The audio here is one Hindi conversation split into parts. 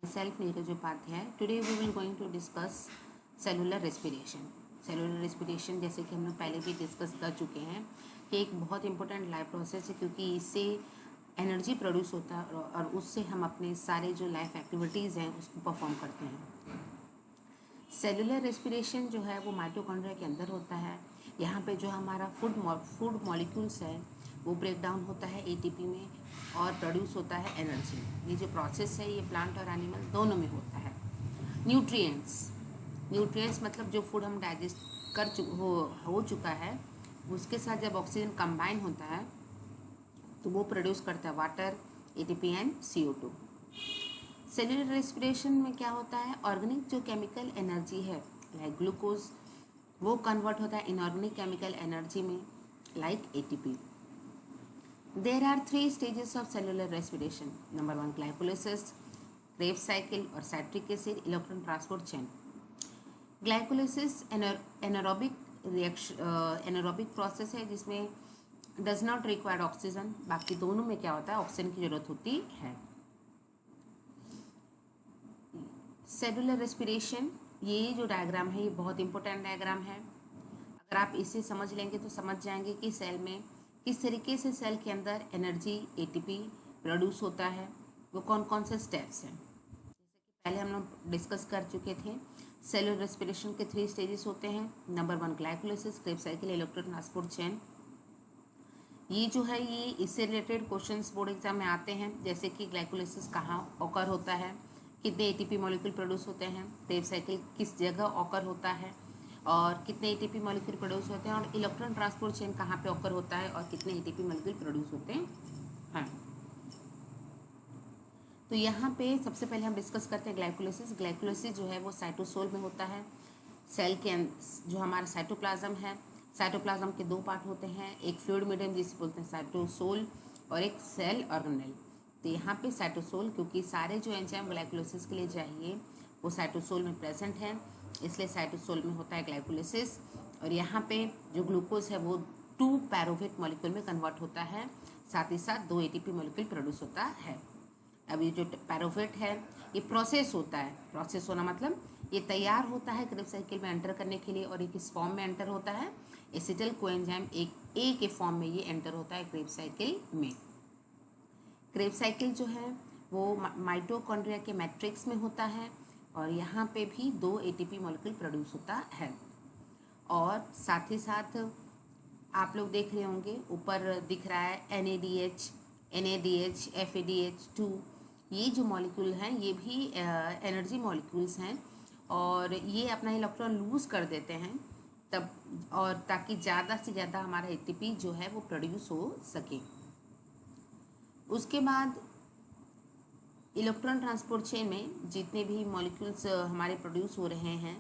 Myself Neeraj Upadhyay. Today we will going to discuss cellular respiration. Cellular respiration जैसे कि हम लोग पहले भी डिस्कस कर चुके हैं कि एक बहुत इंपॉर्टेंट लाइफ प्रोसेस है, क्योंकि इससे एनर्जी प्रोड्यूस होता है और उससे हम अपने सारे जो लाइफ एक्टिविटीज़ हैं उसको परफॉर्म करते हैं. सेलुलर रेस्पिरेशन जो है वो माइटोकॉन्ड्रिया के अंदर होता है. यहाँ पे जो हमारा फूड मॉलिक्यूल्स है वो ब्रेक डाउन होता है एटीपी में और प्रोड्यूस होता है एनर्जी. ये जो प्रोसेस है ये प्लांट और एनिमल दोनों में होता है. न्यूट्रिएंट्स मतलब जो फूड हम डाइजेस्ट हो चुका है उसके साथ जब ऑक्सीजन कंबाइन होता है तो वो प्रोड्यूस करता है water, ATP and CO2. Cellular respiration में क्या होता है, ऑर्गेनिक जो केमिकल एनर्जी है लाइक ग्लूकोज वो कन्वर्ट होता है इनऑर्गेनिक केमिकल एनर्जी में like ATP. There are 3 stages of cellular respiration. Number 1 glycolysis, Krebs cycle और citric acid electron transport chain. Glycolysis anaerobic process है जिसमें डज नॉट रिक्वायर्ड ऑक्सीजन. बाकी दोनों में क्या होता है, ऑक्सीजन की जरूरत होती है. सेलुलर रेस्पिरेशन ये जो डायग्राम है ये बहुत इंपॉर्टेंट डायग्राम है. अगर आप इसे समझ लेंगे तो समझ जाएंगे कि सेल में किस तरीके से सेल के अंदर एनर्जी एटीपी प्रोड्यूस होता है, वो कौन कौन से स्टेप्स हैं. जैसे कि पहले हम लोग डिस्कस कर चुके थे, सेलुलर रेस्पिरेशन के 3 स्टेजेस होते हैं. Number 1 glycolysis, Krebs cycle, electron transport chain. ये जो है ये इससे रिलेटेड क्वेश्चंस बोर्ड एग्जाम में आते हैं, जैसे कि ग्लाइकोलिसिस कहाँ ऑकर होता है, कितने एटीपी मॉलिक्यूल प्रोड्यूस होते हैं, क्रेब्स साइकिल किस जगह ऑकर होता है और कितने एटीपी मॉलिक्यूल प्रोड्यूस होते हैं, और इलेक्ट्रॉन ट्रांसपोर्ट चेन कहाँ पे ऑकर होता है और कितने एटीपी मॉलिक्यूल प्रोड्यूस होते हैं. तो यहाँ पे सबसे पहले हम डिस्कस करते हैं ग्लाइकोलिसिस. ग्लाइकोलिसिस जो है वो साइटोसोल में होता है. सेल के जो हमारा साइटोप्लाज्म है, साइटोप्लाज्म के 2 पार्ट होते हैं, एक फ्लूइड मीडियम जिसे बोलते हैं साइटोसोल और एक सेल ऑर्गेनेल. तो यहाँ पे साइटोसोल, क्योंकि सारे जो एंजाइम ग्लाइकोलिसिस के लिए चाहिए वो साइटोसोल में प्रेजेंट है, इसलिए साइटोसोल में होता है ग्लाइकोलिसिस. और यहाँ पे जो ग्लूकोज है वो 2 पैरोवेट मॉलिक्यूल में कन्वर्ट होता है, साथ ही साथ 2 एटीपी मॉलिक्यूल प्रोड्यूस होता है. अब ये जो पैरोवेट है ये प्रोसेस होता है. प्रोसेस होना मतलब ये तैयार होता है क्रेब्स साइकिल में एंटर करने के लिए, और एक इस फॉर्म में एंटर होता है एसिटिल कोएंजाइम एक ए के फॉर्म में ये एंटर होता है क्रेब्स साइकिल में. क्रेब्स साइकिल जो है वो माइटोकॉन्ड्रिया के मैट्रिक्स में होता है और यहाँ पे भी 2 एटीपी मॉलिक्यूल प्रोड्यूस होता है. और साथ ही साथ आप लोग देख रहे होंगे ऊपर दिख रहा है NADH, FADH2. ये जो मॉलिक्यूल हैं ये भी एनर्जी मॉलिक्यूल्स हैं और ये अपना इलेक्ट्रॉन लूज़ कर देते हैं तब, और ताकि ज़्यादा से ज़्यादा हमारा एटीपी जो है वो प्रोड्यूस हो सके. उसके बाद इलेक्ट्रॉन ट्रांसपोर्ट चेन में जितने भी मॉलिक्यूल्स हमारे प्रोड्यूस हो रहे हैं,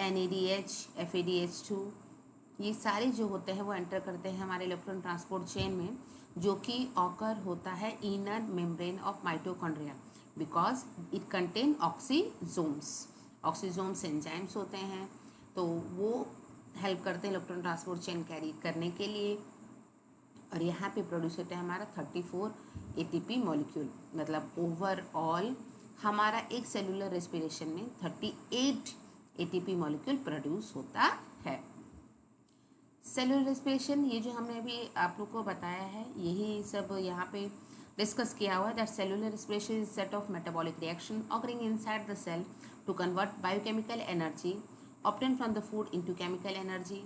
NADH, FADH2, ये सारे जो होते हैं वो एंटर करते हैं हमारे इलेक्ट्रॉन ट्रांसपोर्ट चेन में, जो कि ऑकर होता है inner membrane of mitochondria because it contain oxysomes. Oxysomes enzymes होते हैं तो वो हेल्प करते हैं इलेक्ट्रॉन ट्रांसपोर्ट चेन कैरी करने के लिए. और यहाँ पे प्रोड्यूस होता है हमारा 34 एटीपी मॉलिक्यूल. मतलब ओवरऑल हमारा एक सेलुलर रेस्पिरेशन में 38 एटीपी मॉलिक्यूल प्रोड्यूस होता है. सेलुलर रेस्पिरेशन ये जो हमने अभी आप लोग को बताया है यही सब यहाँ पे डिस्कस किया हुआ है. That cellular respiration is set of metabolic reaction occurring inside the cell to convert biochemical energy obtained from the food into chemical energy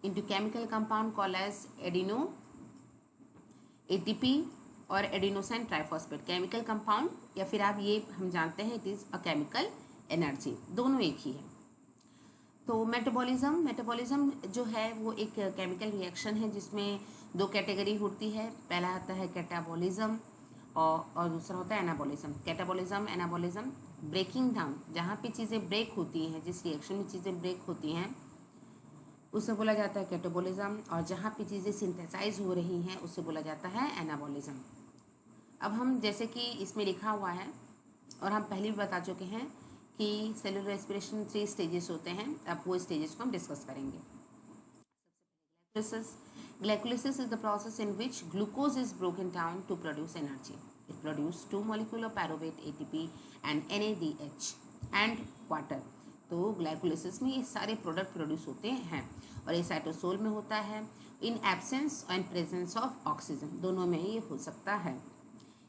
into chemical compound called as ATP और एडिनोसाइन ट्राइफॉस्फेट. केमिकल कंपाउंड या फिर आप ये हम जानते हैं it is a chemical energy, दोनों एक ही है. तो मेटाबॉलिज्म जो है वो एक केमिकल रिएक्शन है जिसमें 2 कैटेगरी होती है. पहला आता है कैटाबॉलिज्म और दूसरा होता है anabolism. Catabolism anabolism breaking down, जहाँ पे चीज़ें ब्रेक होती हैं, जिस रिएक्शन में चीज़ें ब्रेक होती हैं उसे बोला जाता है कैटाबॉलिज्म, और जहाँ पे चीज़ें सिंथेसाइज हो रही हैं उसे बोला जाता है एनाबॉलिज्म. अब हम जैसे कि इसमें लिखा हुआ है और हम पहले भी बता चुके हैं कि सेलुलर रेस्पिरेशन 3 स्टेजेस होते हैं. अब वो स्टेजेस को हम डिस्कस करेंगे. Glycolysis is the process in which glucose is broken down to produce energy. It produce 2 molecule of pyruvate ATP and NADH and water. तो ग्लाइकोलिसिस में ये सारे प्रोडक्ट प्रोड्यूस होते हैं और ये साइटोसोल में होता है in absence and presence of oxygen, दोनों में ये हो सकता है।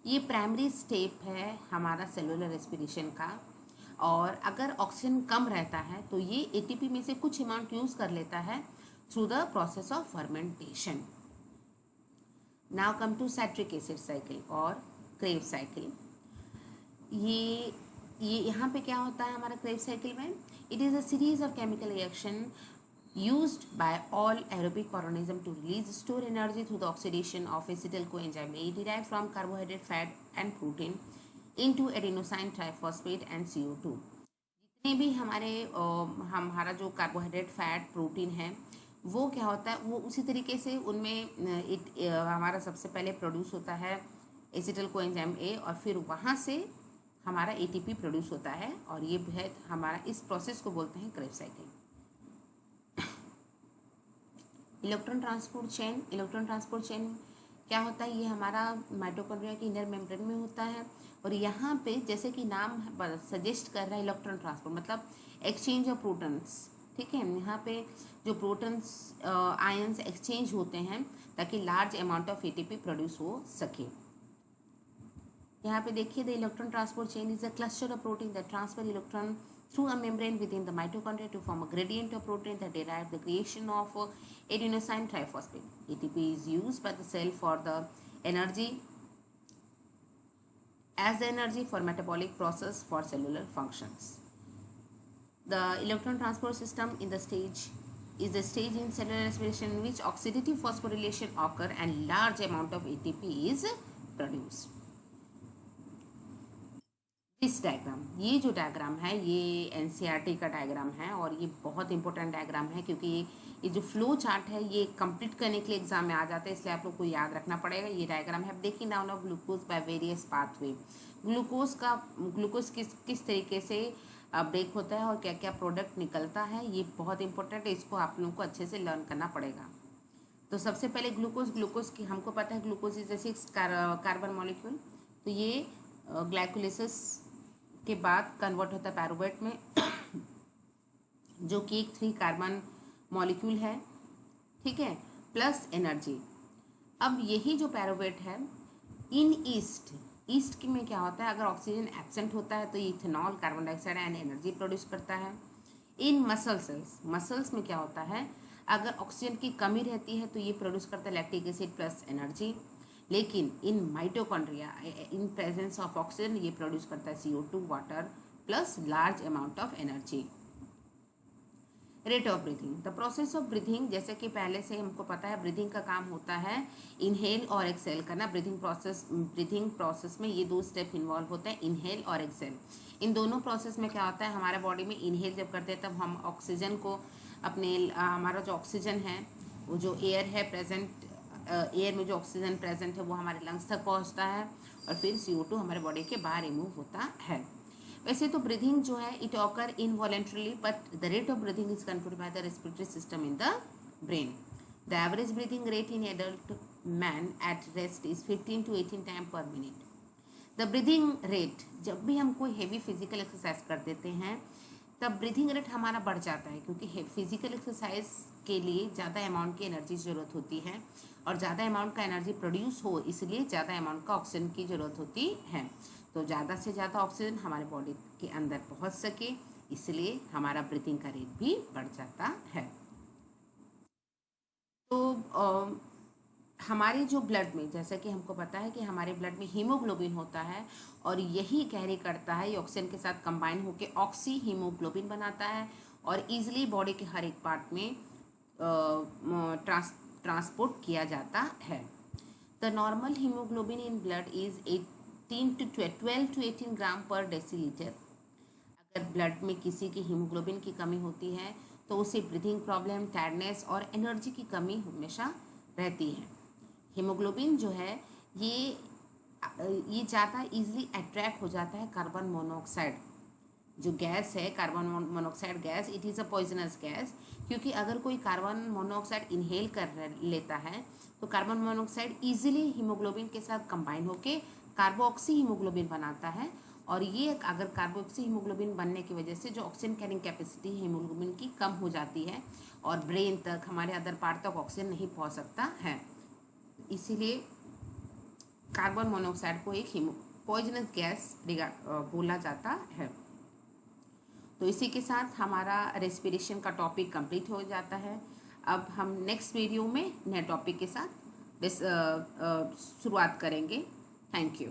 ये प्राइमरी स्टेप है हमारा सेलुलर रेस्पिरेशन का, और अगर ऑक्सीजन कम रहता है तो ये एटीपी में से कुछ अमाउंट यूज़ कर लेता है through the process of fermentation. Now come to citric acid cycle और क्रेव साइकिल। ये यहाँ पे क्या होता है हमारा क्रेव साइकिल में? It is a series of chemical reaction used by all aerobic organism to release store energy through the oxidation of acetyl coenzyme A derived from carbohydrate, fat and protein into adenosine triphosphate and CO2। जितने भी हमारा जो कार्बोहाइड्रेट, फैट, प्रोटीन है वो क्या होता है, वो उसी तरीके से उनमें हमारा सबसे पहले प्रोड्यूस होता है एसिटिल कोएंजाइम ए और फिर वहाँ से हमारा एटीपी प्रोड्यूस होता है और ये है हमारा, इस प्रोसेस को बोलते हैं crave cycle. Electron transport chain, electron transport chain क्या होता है? ये हमारा माइटोकॉन्ड्रिया की इनर मेम्ब्रेन में होता है और यहाँ पे जैसे कि नाम सजेस्ट कर रहा है इलेक्ट्रॉन ट्रांसपोर्ट मतलब एक्सचेंज ऑफ प्रोटॉन्स, ठीक है। यहाँ पे जो प्रोटॉन्स आयंस एक्सचेंज होते हैं ताकि large amount of ATP produce हो सके। यहाँ पे देखिए, the electron transport chain is a cluster of protein that transfer electron through a membrane within the mitochondria to form a gradient of protein that derive the creation of adenosine triphosphate. ATP is used by the cell for the energy as the energy for metabolic process for cellular functions. The electron transport system in the stage is the stage in cellular respiration in which oxidative phosphorylation occur and large amount of ATP is produced. इस डायग्राम, ये जो डायग्राम है ये एनसीईआरटी का डायग्राम है और ये बहुत इंपॉर्टेंट डायग्राम है क्योंकि ये जो फ्लो चार्ट है ये कंप्लीट करने के लिए एग्जाम में आ जाता है, इसलिए आप लोग को याद रखना पड़ेगा। ये डायग्राम है breaking down of glucose by various pathway. Glucose किस तरीके से ब्रेक होता है और क्या क्या प्रोडक्ट निकलता है, ये बहुत इंपॉर्टेंट है, इसको आप लोगों को अच्छे से लर्न करना पड़ेगा। तो सबसे पहले ग्लूकोज की हमको पता है ग्लूकोज इज 6 कार्बन मॉलिक्यूल। तो ये ग्लाइकोलिसिस के बाद कन्वर्ट होता है पायरुवेट में जो कि एक 3 कार्बन मॉलिक्यूल है, ठीक है, प्लस एनर्जी। अब यही जो पायरुवेट है इन ईस्ट में क्या होता है, अगर ऑक्सीजन एब्सेंट होता है तो ये ethanol, carbon dioxide and energy produce करता है। इन मसल्स में क्या होता है, अगर ऑक्सीजन की कमी रहती है तो ये प्रोड्यूस करता है लैक्टिक एसिड प्लस एनर्जी। लेकिन in mitochondria in presence of oxygen ये प्रोड्यूस करता है CO2, water plus large amount of energy. Rate of breathing, the process of breathing, जैसे कि पहले से हमको पता है ब्रीथिंग का काम होता है इनहेल और एक्सेल करना। ब्रीथिंग प्रोसेस में ये 2 स्टेप इन्वॉल्व होते हैं, इनहेल और एक्सेल। इन दोनों प्रोसेस में क्या होता है, हमारे बॉडी में इनहेल जब करते हैं तब हम ऑक्सीजन को हमारा जो ऑक्सीजन है वो जो एयर है प्रेजेंट, एयर में जो ऑक्सीजन प्रेजेंट है वो हमारे लंग्स तक पहुंचता है और फिर CO2 हमारे बॉडी के बाहर रिमूव होता है। वैसे तो ब्रीथिंग जो है it occur involuntarily but the rate of breathing is controlled by the respiratory system in the brain. The average breathing rate in adult man at rest is 15 to 18 time per minute. The breathing rate, जब भी हम कोई हैवी फिजिकल एक्सरसाइज कर देते हैं तब ब्रीथिंग रेट हमारा बढ़ जाता है क्योंकि फिजिकल एक्सरसाइज के लिए ज़्यादा अमाउंट की एनर्जी ज़रूरत होती है और ज़्यादा अमाउंट का एनर्जी प्रोड्यूस हो इसलिए ज़्यादा अमाउंट का ऑक्सीजन की ज़रूरत होती है। तो ज़्यादा से ज़्यादा ऑक्सीजन हमारे बॉडी के अंदर पहुंच सके इसलिए हमारा ब्रीथिंग का रेट भी बढ़ जाता है। तो हमारे जो ब्लड में, जैसा कि हमको पता है कि हमारे ब्लड में हीमोग्लोबिन होता है और यही कैरी करता है, ये ऑक्सीजन के साथ कंबाइन होकर ऑक्सी हीमोग्लोबिन बनाता है और ईजिली बॉडी के हर एक पार्ट में ट्रांसपोर्ट किया जाता है। The normal haemoglobin in blood is 12 to 18 ग्राम पर डेसीलीटर। अगर ब्लड में किसी की हीमोग्लोबिन की कमी होती है तो उसे ब्रीथिंग प्रॉब्लम, टायर्डनेस और एनर्जी की कमी हमेशा रहती है। हीमोग्लोबिन जो है ये ज़्यादा इजीली अट्रैक्ट हो जाता है कार्बन मोनोऑक्साइड जो गैस है, carbon monoxide gas, it is a poisonous gas. क्योंकि अगर कोई कार्बन मोनोऑक्साइड इनहेल कर लेता है तो कार्बन मोनोऑक्साइड इजीली हीमोग्लोबिन के साथ कंबाइन होके कार्बोक्सी हीमोग्लोबिन बनाता है, और ये अगर कार्बोक्सी हीमोग्लोबिन बनने की वजह से जो ऑक्सीजन कैरिंग कैपेसिटी हीमोग्लोबिन की कम हो जाती है और ब्रेन तक, हमारे अदर पार्ट तक ऑक्सीजन नहीं पहुंच सकता है, इसीलिए कार्बन मोनोऑक्साइड को एक पॉइजनस गैस बोला जाता है। तो इसी के साथ हमारा रेस्पिरेशन का टॉपिक कंप्लीट हो जाता है। अब हम नेक्स्ट वीडियो में नए टॉपिक के साथ शुरुआत करेंगे। Thank you.